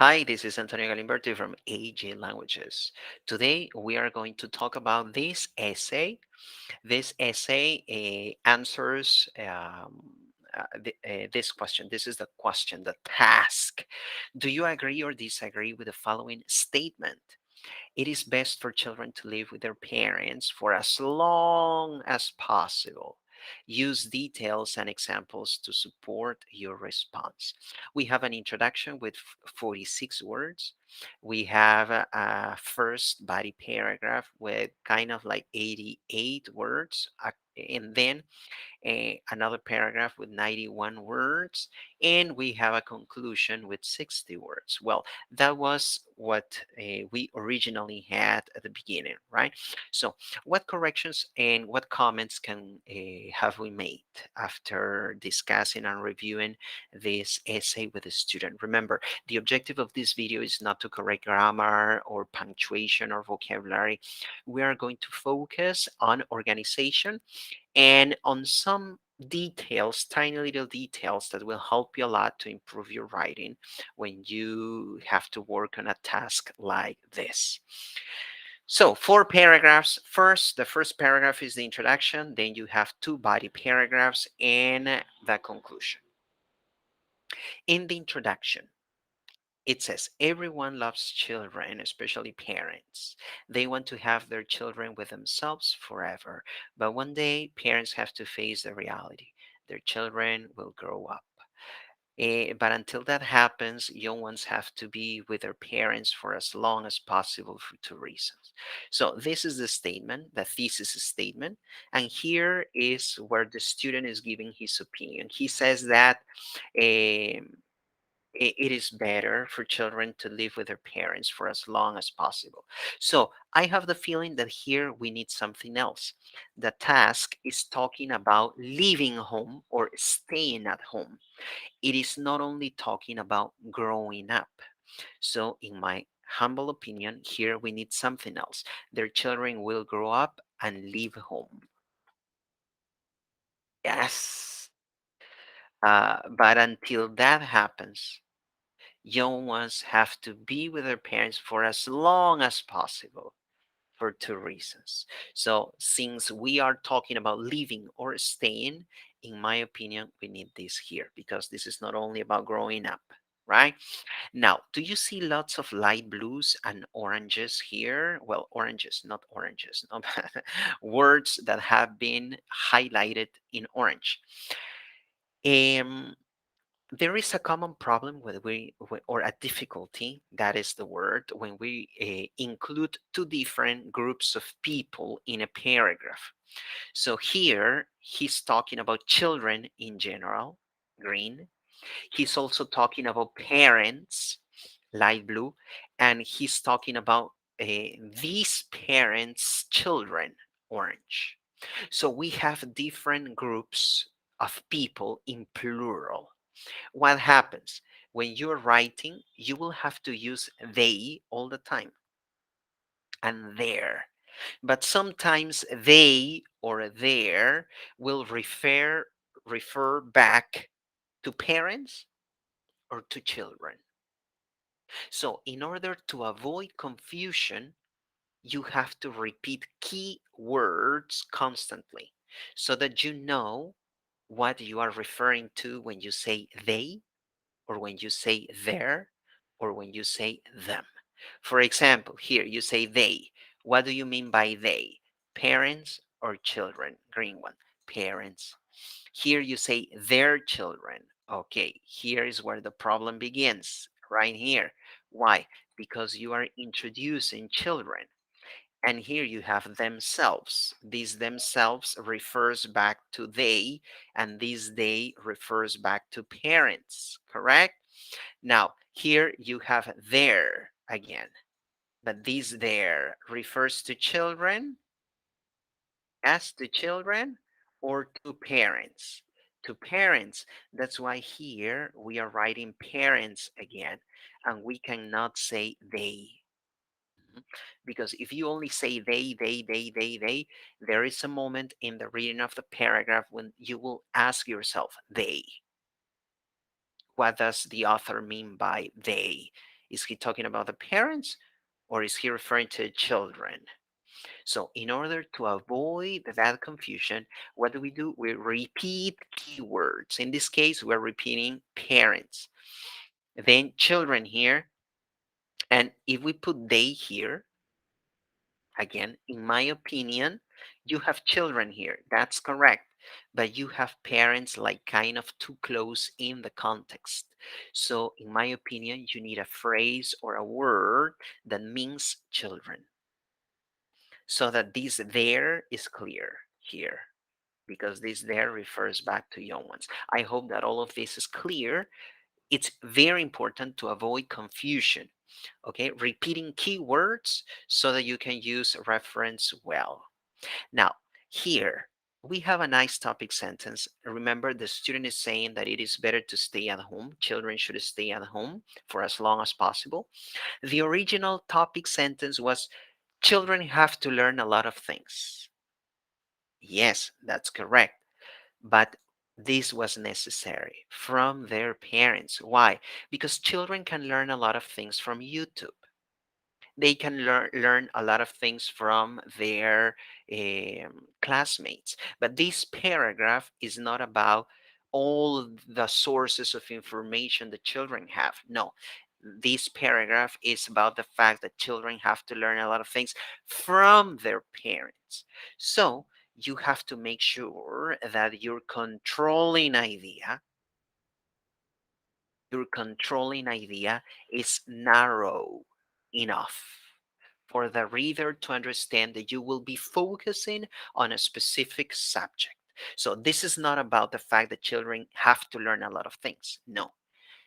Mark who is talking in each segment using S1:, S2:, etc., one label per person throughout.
S1: Hi, this is Antonio Galimberti from AG Languages. Today we are going to talk about this essay. This essay answers this question. This is the question, the task. Do you agree or disagree with the following statement? It is best for children to live with their parents for as long as possible. Use details and examples to support your response. We have an introduction with 46 words. We have a first body paragraph with kind of like 88 words. And then another paragraph with 91 words, and we have a conclusion with 60 words. Well, that was what we originally had at the beginning, right? So, what corrections and what comments can have we made after discussing and reviewing this essay with the student? Remember, the objective of this video is not to correct grammar or punctuation or vocabulary. We are going to focus on organization and on some details, tiny little details that will help you a lot to improve your writing when you have to work on a task like this. So, four paragraphs. First, the first paragraph is the introduction, then you have two body paragraphs and the conclusion. In the introduction, it says, everyone loves children, especially parents. They want to have their children with themselves forever. But one day, parents have to face the reality. Their children will grow up. But until that happens, young ones have to be with their parents for as long as possible for two reasons. So, this is the statement, the thesis statement. And here is where the student is giving his opinion. He says that. um it is better for children to live with their parents for as long as possible. So I have the feeling that here we need something else. The task is talking about leaving home or staying at home. It is not only talking about growing up. So, in my humble opinion, here we need something else. Their children will grow up and leave home. Yes. But until that happens, young ones have to be with their parents for as long as possible for two reasons. So, since we are talking about living or staying, in my opinion, we need this here because this is not only about growing up, right? Now, do you see lots of light blues and oranges here? Well, oranges, not oranges, no, words that have been highlighted in orange. Um, there is a common problem when or a difficulty, that is the word, when we include two different groups of people in a paragraph. So here he's talking about children in general, green. He's also talking about parents, light blue, and he's talking about these parents' children, orange. So we have different groups of people in plural. What happens when you're writing? You will have to use they all the time and their. But sometimes they or their will refer back to parents or to children. So in order to avoid confusion, you have to repeat key words constantly so that you know what you are referring to when you say they or when you say their or when you say them. For example, here you say they. What do you mean by they? Parents or children? Green one. Parents. Here you say their children. Okay, here is where the problem begins, right here. Why? Because you are introducing children. And here you have themselves. These themselves refers back to they, and this they refers back to parents, correct? Now, here you have their again, but this there refers to children, as to children, or to parents. To parents. That's why here we are writing parents again, and we cannot say they. Mhm. Because if you only say they, there is a moment in the reading of the paragraph when you will ask yourself, they. What does the author mean by they? Is he talking about the parents or is he referring to children? So in order to avoid that confusion, what do? We repeat keywords. In this case, we're repeating parents, then children here. And if we put they here, again, in my opinion, you have children here. That's correct. But you have parents like kind of too close in the context. So, in my opinion, you need a phrase or a word that means children so that this there is clear here because this there refers back to young ones. I hope that all of this is clear. It's very important to avoid confusion. Okay, repeating keywords so that you can use reference well. Now, here we have a nice topic sentence. Remember, the student is saying that it is better to stay at home. Children should stay at home for as long as possible. The original topic sentence was children have to learn a lot of things. Yes, that's correct. But this was necessary from their parents. Why? Because children can learn a lot of things from YouTube. They can learn a lot of things from their classmates. But this paragraph is not about all the sources of information that children have. No, this paragraph is about the fact that children have to learn a lot of things from their parents. So you have to make sure that your controlling idea is narrow enough for the reader to understand that you will be focusing on a specific subject. So this is not about the fact that children have to learn a lot of things. No,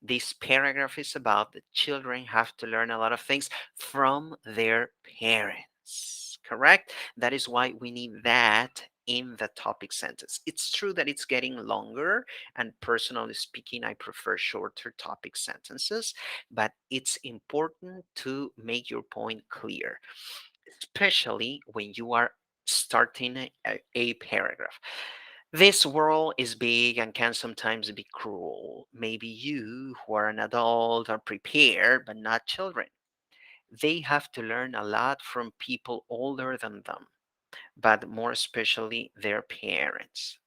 S1: this paragraph is about the children have to learn a lot of things from their parents. Correct? That is why we need that in the topic sentence. It's true that it's getting longer, and personally speaking, I prefer shorter topic sentences, but it's important to make your point clear, especially when you are starting a paragraph. This world is big and can sometimes be cruel. Maybe you, who are an adult, are prepared, but not children. They have to learn a lot from people older than them, but more especially their parents.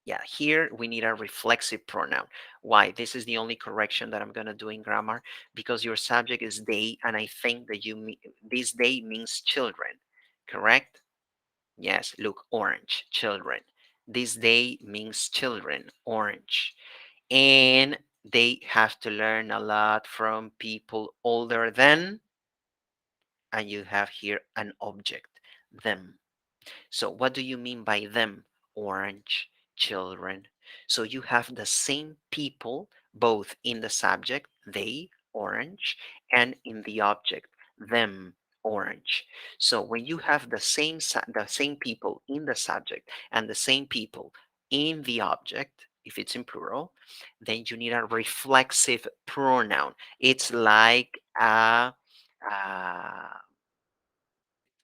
S1: Yeah, here we need a reflexive pronoun. Why? This is the only correction that I'm going to do in grammar because your subject is they, and I think that this they means children, correct? Yes, look, orange, children. This day means children, orange. And they have to learn a lot from people older than, and you have here an object, them. So what do you mean by them? Orange, children. So you have the same people both in the subject, they, orange, and in the object, them, orange. So when you have the same people in the subject and the same people in the object, if it's in plural, then you need a reflexive pronoun. It's uh,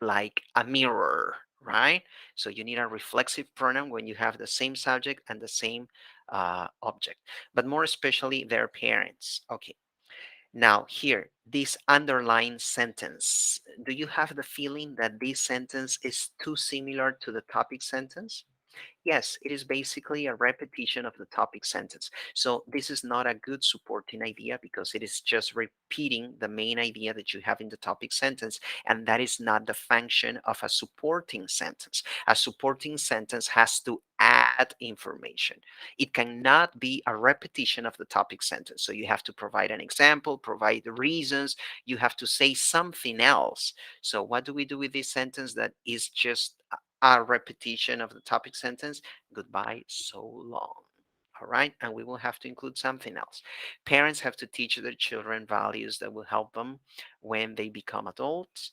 S1: like a mirror, right? So you need a reflexive pronoun when you have the same subject and the same object, but more especially their parents. Okay. Now, here, this underlined sentence. Do you have the feeling that this sentence is too similar to the topic sentence? Yes, it is basically a repetition of the topic sentence. So this is not a good supporting idea because it is just repeating the main idea that you have in the topic sentence. And that is not the function of a supporting sentence. A supporting sentence has to add information. It cannot be a repetition of the topic sentence. So you have to provide an example, provide the reasons, you have to say something else. So what do we do with this sentence that is just a repetition of the topic sentence? Goodbye so long. All right. And we will have to include something else. Parents have to teach their children values that will help them when they become adults.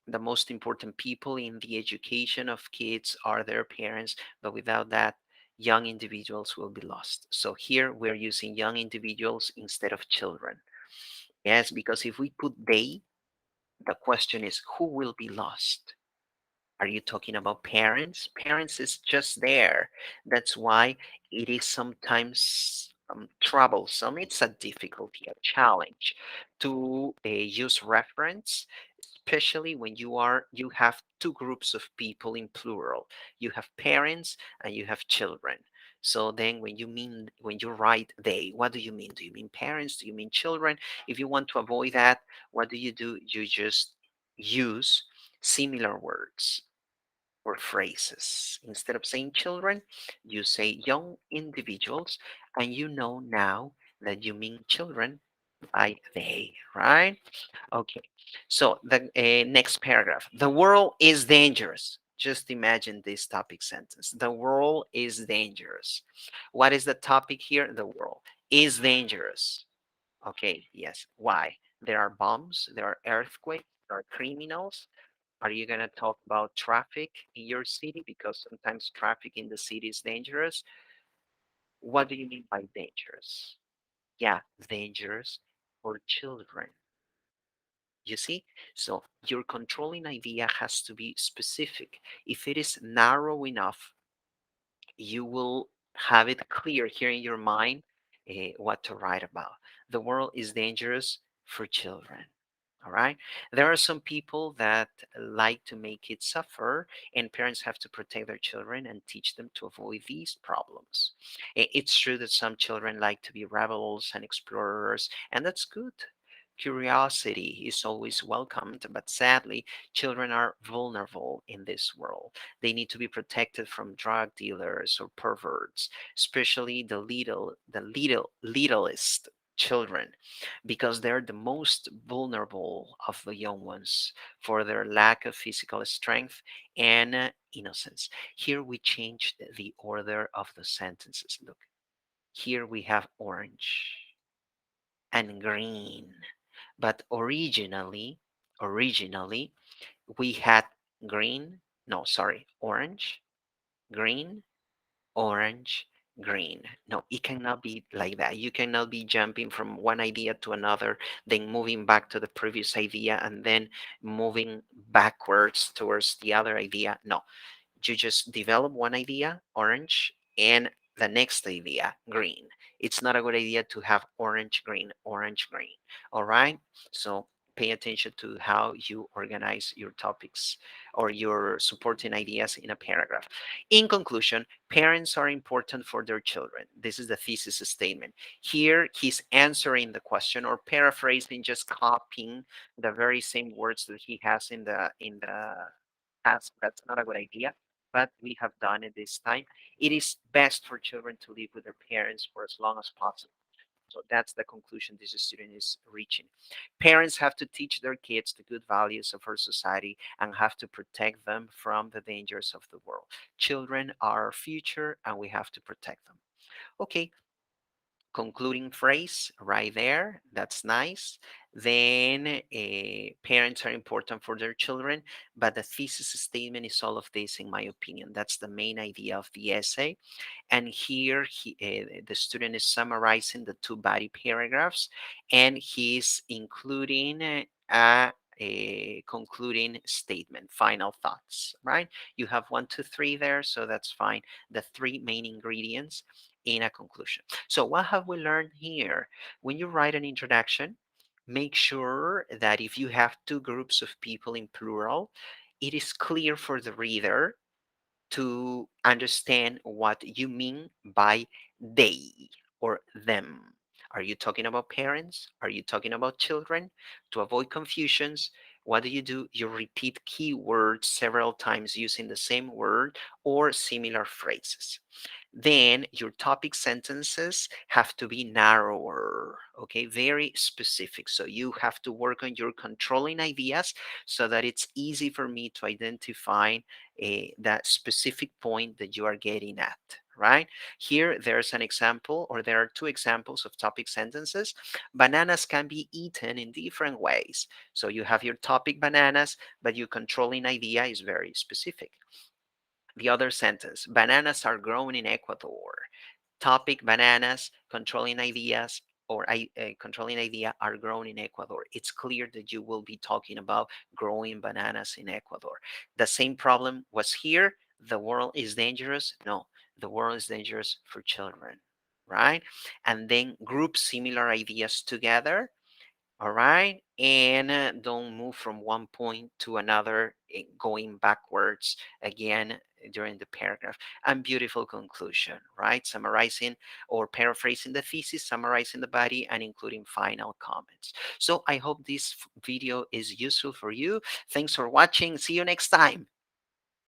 S1: The most important people in the education of kids are their parents, but without that, young individuals will be lost. So here we're using young individuals instead of children. Yes, because if we put they, the question is who will be lost? Are you talking about parents? Parents is just there. That's why it is sometimes troublesome. It's a difficulty, a challenge to use reference, especially when you have two groups of people in plural. You have parents and you have children. So then when you write they, what do you mean? Do you mean parents? Do you mean children? If you want to avoid that, what do? You just use similar words or phrases. Instead of saying children, you say young individuals, and you know now that you mean children by they, right? Okay, so the next paragraph. The world is dangerous. Just imagine this topic sentence. The world is dangerous. What is the topic here? The world is dangerous. Okay, yes. Why? There are bombs, there are earthquakes, there are criminals. Are you going to talk about traffic in your city? Because sometimes traffic in the city is dangerous. What do you mean by dangerous? Yeah, dangerous for children. You see? So your controlling idea has to be specific. If it is narrow enough, you will have it clear here in your mind what to write about. The world is dangerous for children. All right. There are some people that like to make it suffer, and parents have to protect their children and teach them to avoid these problems. It's true that some children like to be rebels and explorers, and that's good. Curiosity is always welcomed, but sadly, children are vulnerable in this world. They need to be protected from drug dealers or perverts, especially littlest children, because they're the most vulnerable of the young ones for their lack of physical strength and innocence. Here we changed the order of the sentences. Look, here we have orange and green, but originally we had green, no, sorry, orange, green, orange, green. No, it cannot be like that. You cannot be jumping from one idea to another, then moving back to the previous idea, and then moving backwards towards the other idea. No, you just develop one idea, orange, and the next idea, green. It's not a good idea to have orange, green, orange, green. All right. So pay attention to how you organize your topics or your supporting ideas in a paragraph. In conclusion, parents are important for their children. This is the thesis statement. Here, he's answering the question or paraphrasing, just copying the very same words that he has in the past. That's not a good idea, but we have done it this time. It is best for children to live with their parents for as long as possible. So that's the conclusion this student is reaching. Parents have to teach their kids the good values of our society and have to protect them from the dangers of the world. Children are our future and we have to protect them. Okay, concluding phrase right there. That's nice. Then parents are important for their children, but the thesis statement is all of this, in my opinion. That's the main idea of the essay. And here the student is summarizing the two body paragraphs, and he's including a concluding statement, final thoughts, right? You have one, two, three there, so that's fine. The three main ingredients in a conclusion. So what have we learned here? When you write an introduction, make sure that if you have two groups of people in plural, it is clear for the reader to understand what you mean by they or them. Are you talking about parents? Are you talking about children? To avoid confusions, what do? You repeat keywords several times using the same word or similar phrases. Then your topic sentences have to be narrower, okay, very specific. So you have to work on your controlling ideas so that it's easy for me to identify that specific point that you are getting at, right? Here, there's an example, or there are two examples of topic sentences. Bananas can be eaten in different ways. So you have your topic bananas, but your controlling idea is very specific. The other sentence, bananas are grown in Ecuador. Topic, bananas, controlling ideas, or controlling idea are grown in Ecuador. It's clear that you will be talking about growing bananas in Ecuador. The same problem was here. The world is dangerous. No, the world is dangerous for children, right? And then group similar ideas together, all right? And don't move from one point to another, going backwards again during the paragraph. And beautiful conclusion, right? Summarizing or paraphrasing the thesis, summarizing the body, and including final comments. So I hope this video is useful for you. Thanks for watching. See you next time.